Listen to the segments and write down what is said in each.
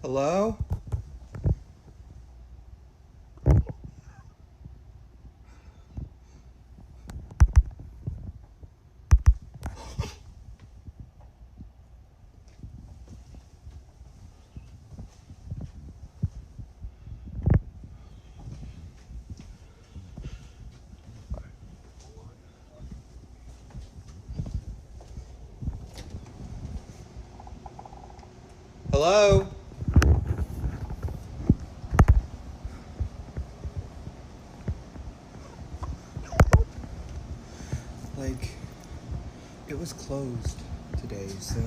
Hello? Hello? Like, it was closed today, so...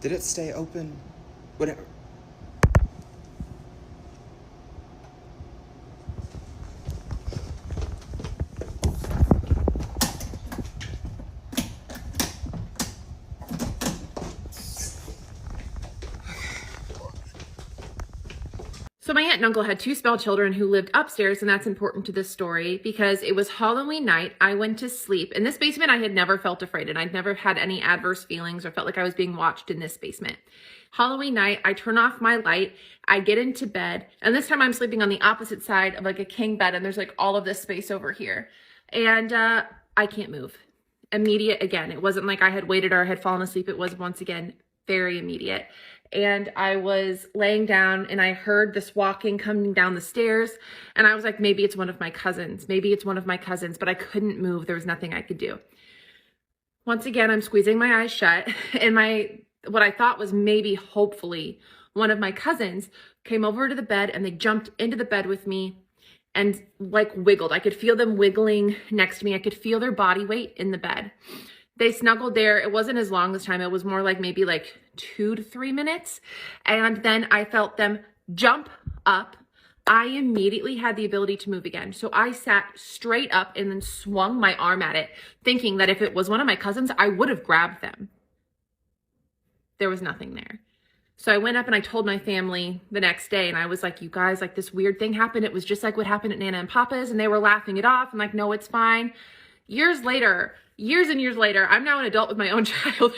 Did it stay open? Whatever. So my aunt and uncle had two small children who lived upstairs, and that's important to this story because it was Halloween night. I went to sleep. In this basement, I had never felt afraid, and I'd never had any adverse feelings or felt like I was being watched in this basement. Halloween night, I turn off my light, I get into bed, and this time I'm sleeping on the opposite side of like a king bed, and there's like all of this space over here. And I can't move. Immediate again. It wasn't like I had waited or I had fallen asleep. It was once again very immediate. And I was laying down and I heard this walking coming down the stairs. And I was like, maybe it's one of my cousins. Maybe it's one of my cousins, but I couldn't move. There was nothing I could do. Once again, I'm squeezing my eyes shut, and what I thought was maybe, hopefully, one of my cousins came over to the bed and they jumped into the bed with me and like wiggled. I could feel them wiggling next to me. I could feel their body weight in the bed. They snuggled there. It wasn't as long this time. It was more like maybe like 2 to 3 minutes. And then I felt them jump up. I immediately had the ability to move again. So I sat straight up and then swung my arm at it, thinking that if it was one of my cousins, I would have grabbed them. There was nothing there. So I went up and I told my family the next day, and I was like, you guys, like this weird thing happened. It was just like what happened at Nana and Papa's, and they were laughing it off. I'm like, no, it's fine. Years and years later, I'm now an adult with my own child.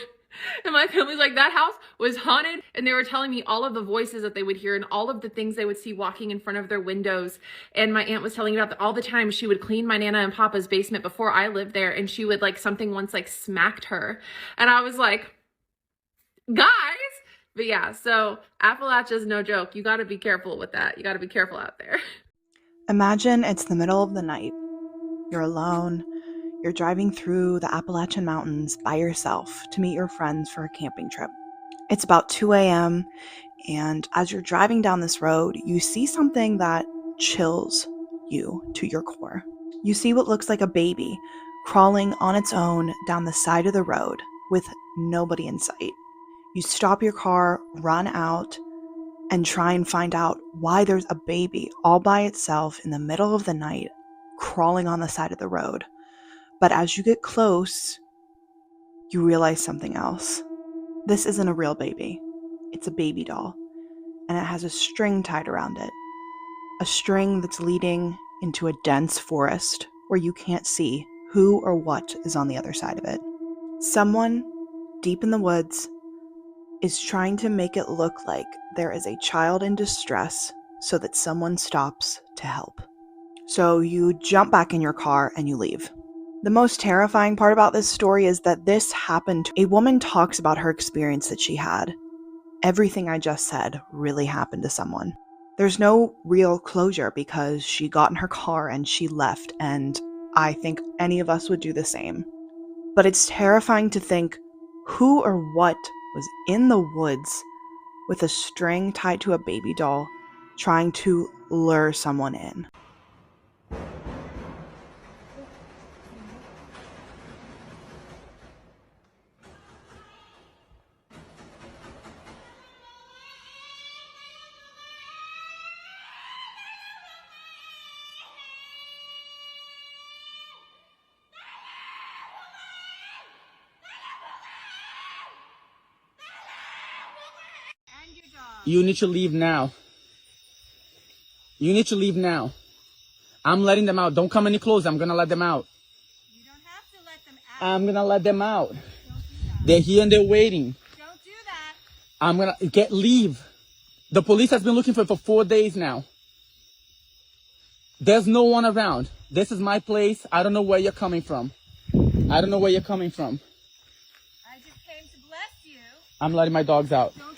And my family's like, that house was haunted. And they were telling me all of the voices that they would hear and all of the things they would see walking in front of their windows. And my aunt was telling me about all the time she would clean my Nana and Papa's basement before I lived there. And she would like, something once like smacked her. And I was like, guys. But yeah, so Appalachia is no joke. You got to be careful with that. You got to be careful out there. Imagine it's the middle of the night. You're alone. You're driving through the Appalachian Mountains by yourself to meet your friends for a camping trip. It's about 2 a.m., and as you're driving down this road, you see something that chills you to your core. You see what looks like a baby crawling on its own down the side of the road with nobody in sight. You stop your car, run out, and try and find out why there's a baby all by itself in the middle of the night crawling on the side of the road. But as you get close, you realize something else. This isn't a real baby. It's a baby doll, and it has a string tied around it. A string that's leading into a dense forest where you can't see who or what is on the other side of it. Someone deep in the woods is trying to make it look like there is a child in distress so that someone stops to help. So you jump back in your car and you leave. The most terrifying part about this story is that this happened. A woman talks about her experience that she had. Everything I just said really happened to someone. There's no real closure because she got in her car and she left, and I think any of us would do the same. But it's terrifying to think who or what was in the woods with a string tied to a baby doll trying to lure someone in. You need to leave now. You need to leave now. I'm letting them out. Don't come any closer. I'm gonna let them out. You don't have to let them out. I'm gonna let them out. Don't do that. They're here and they're waiting. Don't do that. I'm gonna leave. The police has been looking for 4 days now. There's no one around. This is my place. I don't know where you're coming from. I don't know where you're coming from. I just came to bless you. I'm letting my dogs out. Don't do that.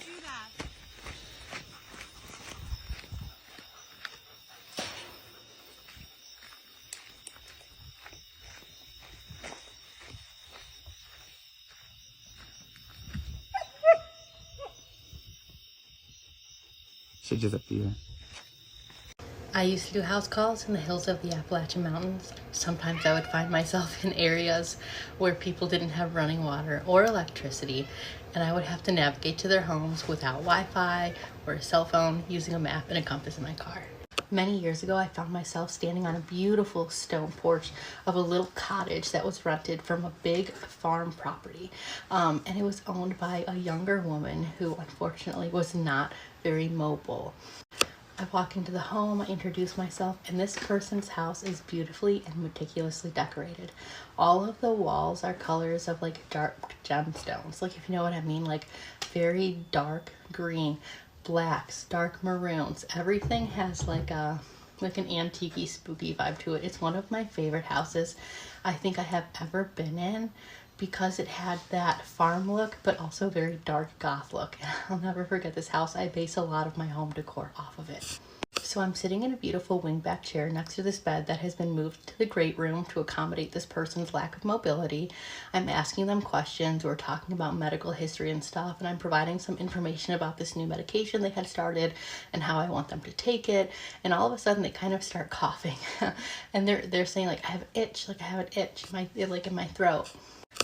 She disappeared. I used to do house calls in the hills of the Appalachian Mountains. Sometimes I would find myself in areas where people didn't have running water or electricity, and I would have to navigate to their homes without Wi-Fi or a cell phone, using a map and a compass in my car. Many years ago, I found myself standing on a beautiful stone porch of a little cottage that was rented from a big farm property. And it was owned by a younger woman who unfortunately was not very mobile. I walk into the home, I introduce myself, and this person's house is beautifully and meticulously decorated. All of the walls are colors of like dark gemstones, like if you know what I mean, like very dark green, blacks, dark maroons. Everything has like an antique-y, spooky vibe to it. It's one of my favorite houses I think I have ever been in, because it had that farm look, but also very dark goth look. I'll never forget this house. I base a lot of my home decor off of it. So I'm sitting in a beautiful wingback chair next to this bed that has been moved to the great room to accommodate this person's lack of mobility. I'm asking them questions. We're talking about medical history and stuff, and I'm providing some information about this new medication they had started and how I want them to take it. And all of a sudden they kind of start coughing and they're saying like, I have an itch, in my throat.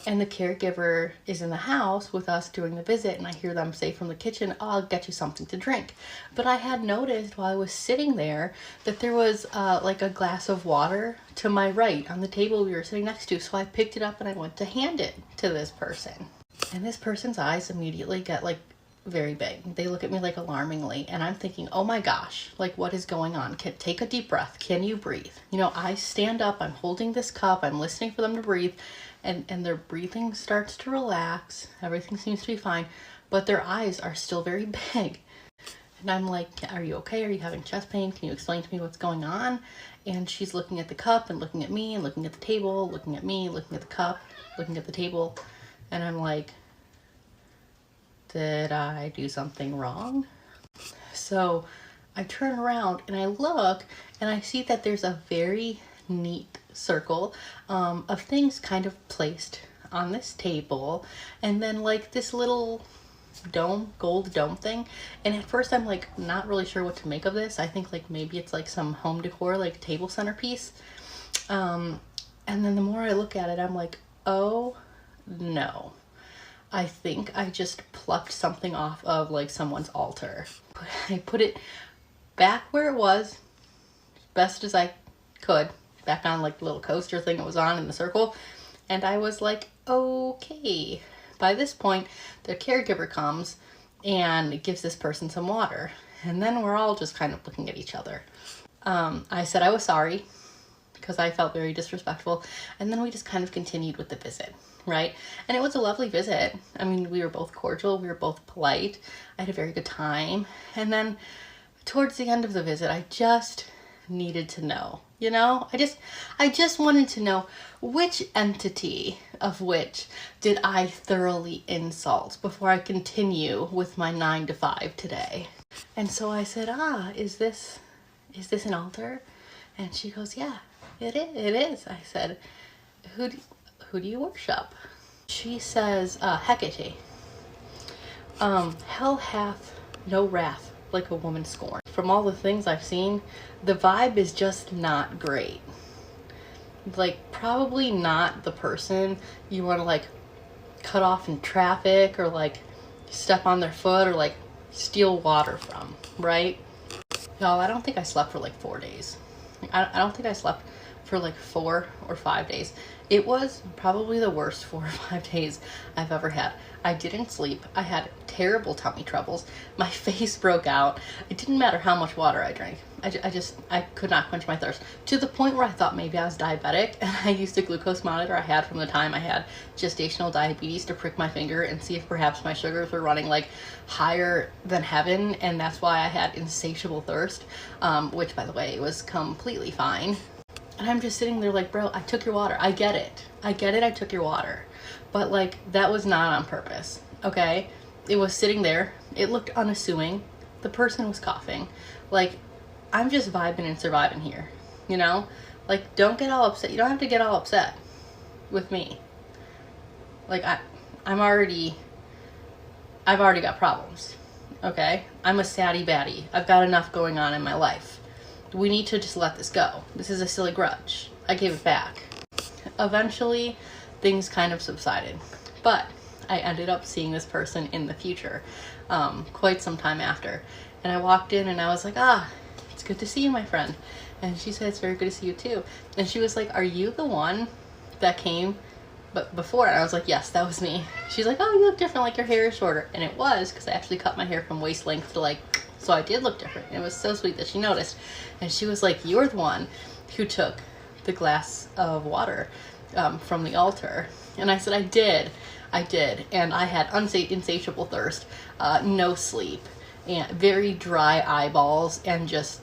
And the caregiver is in the house with us doing the visit, and I hear them say from the kitchen, oh, I'll get you something to drink. But I had noticed while I was sitting there that there was like a glass of water to my right on the table we were sitting next to. So I picked it up and I went to hand it to this person. And this person's eyes immediately get like very big. They look at me like alarmingly, and I'm thinking, oh my gosh, like what is going on? Take a deep breath. Can you breathe? You know, I stand up, I'm holding this cup, I'm listening for them to breathe. And their breathing starts to relax. Everything seems to be fine, but their eyes are still very big. And I'm like, are you okay? Are you having chest pain? Can you explain to me what's going on? And she's looking at the cup and looking at me and looking at the table, looking at me, looking at the cup, looking at the table. And I'm like, did I do something wrong? So I turn around and I look and I see that there's a very neat circle of things kind of placed on this table, and then like this little dome, gold dome thing. And at first I'm like not really sure what to make of this. I think like maybe it's like some home decor, like table centerpiece. And then the more I look at it, I'm like, oh no, I think I just plucked something off of like someone's altar. I put it back where it was, best as I could, back on like the little coaster thing it was on in the circle. And I was like, okay. By this point, the caregiver comes and gives this person some water. And then we're all just kind of looking at each other. I said I was sorry because I felt very disrespectful. And then we just kind of continued with the visit, right? And it was a lovely visit. I mean, we were both cordial. We were both polite. I had a very good time. And then towards the end of the visit, I just needed to know, you know, I just wanted to know which entity of which did I thoroughly insult before I continue with my 9 to 5 today. And so I said, is this an altar? And she goes, yeah, it is. I said, who do you worship? She says, Hecate. Hell hath no wrath like a woman scorned. From all the things I've seen, the vibe is just not great. Like, probably not the person you want to, like, cut off in traffic or, like, step on their foot or, like, steal water from, right? Y'all, I don't think I slept for, like, 4 days. I don't think I slept for, like, 4 or 5 days. It was probably the worst 4 or 5 days I've ever had. I didn't sleep. I had terrible tummy troubles. My face broke out. It didn't matter how much water I drank. I could not quench my thirst. To the point where I thought maybe I was diabetic, and I used a glucose monitor I had from the time I had gestational diabetes to prick my finger and see if perhaps my sugars were running like higher than heaven, and that's why I had insatiable thirst, which, by the way, was completely fine. And I'm just sitting there like, bro, I took your water. I get it. I took your water. But, like, that was not on purpose, okay? It was sitting there. It looked unassuming. The person was coughing. Like, I'm just vibing and surviving here, you know? Like, don't get all upset. You don't have to get all upset with me. Like, I've already got problems, okay? I'm a satty baddie. I've got enough going on in my life. We need to just let this go. This is a silly grudge. I gave it back. Eventually, things kind of subsided, but I ended up seeing this person in the future, quite some time after. And I walked in and I was like, it's good to see you, my friend. And she said, it's very good to see you too. And she was like, are you the one that came but before? And I was like, yes, that was me. She's like, oh, you look different, like your hair is shorter. And it was, because I actually cut my hair from waist length to, like, so I did look different. It was so sweet that she noticed. And she was like, you're the one who took the glass of water from the altar. And I said, I did. And I had insatiable thirst, no sleep, and very dry eyeballs, and just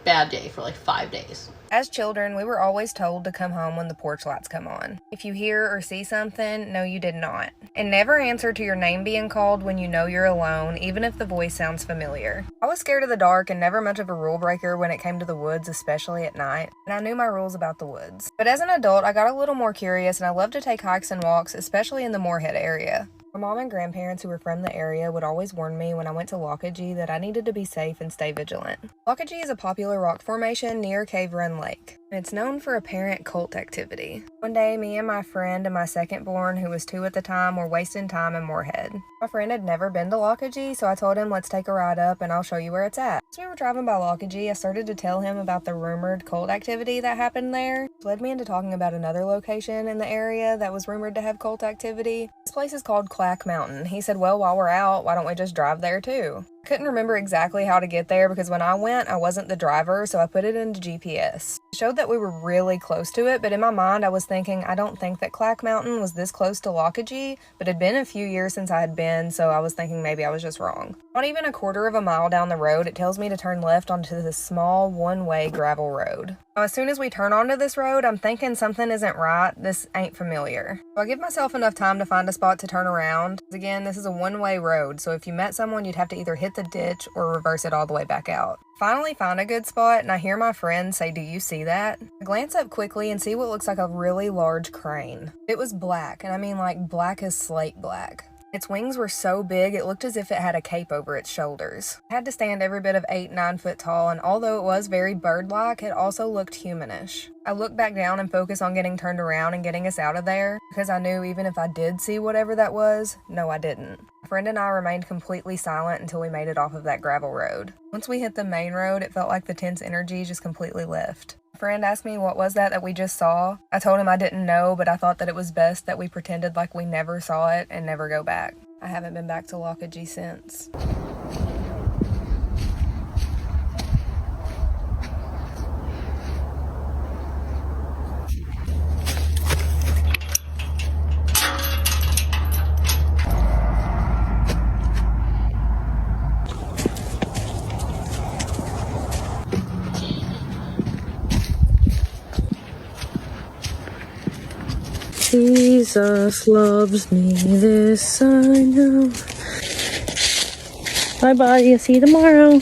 bad day for like 5 days. As children, we were always told to come home when the porch lights come on. If you hear or see something, no, you did not. And never answer to your name being called when you know you're alone, even if the voice sounds familiar. I was scared of the dark and never much of a rule breaker when it came to the woods, especially at night, and I knew my rules about the woods. But as an adult, I got a little more curious, and I love to take hikes and walks, especially in the Moorhead area. My mom and grandparents who were from the area would always warn me when I went to Lockagee that I needed to be safe and stay vigilant. Lockagee is a popular rock formation near Cave Run Lake, and it's known for apparent cult activity. One day, me and my friend and my second born, who was 2 at the time, were wasting time in Moorhead. My friend had never been to Lockagee, so I told him, let's take a ride up and I'll show you where it's at. As we were driving by Lockagee, I started to tell him about the rumored cult activity that happened there, which led me into talking about another location in the area that was rumored to have cult activity. This place is called Clack Mountain. He said, well, while we're out, why don't we just drive there too? I couldn't remember exactly how to get there because when I went, I wasn't the driver, so I put it into GPS. It showed that we were really close to it, but in my mind, I was thinking, I don't think that Clack Mountain was this close to Lockagee, but it had been a few years since I had been, so I was thinking maybe I was just wrong. Not even a quarter of a mile down the road, it tells me to turn left onto this small one-way gravel road. Now, as soon as we turn onto this road, I'm thinking something isn't right. This ain't familiar. So I give myself enough time to find a spot to turn around. Again, this is a one-way road, so if you met someone, you'd have to either hit the ditch or reverse it all the way back out. Finally find a good spot, and I hear my friend say, do you see that? I glance up quickly and see what looks like a really large crane. It was black, and I mean like black as slate black. Its wings were so big, it looked as if it had a cape over its shoulders. It had to stand every bit of 8-9 foot tall, and although it was very bird-like, it also looked humanish. I looked back down and focused on getting turned around and getting us out of there, because I knew even if I did see whatever that was, no, I didn't. My friend and I remained completely silent until we made it off of that gravel road. Once we hit the main road, it felt like the tense energy just completely left. My friend asked me what was that we just saw. I told him I didn't know, but I thought that it was best that we pretended like we never saw it and never go back. I haven't been back to Lockagee since. Jesus loves me, this I know. Bye bye, see you tomorrow.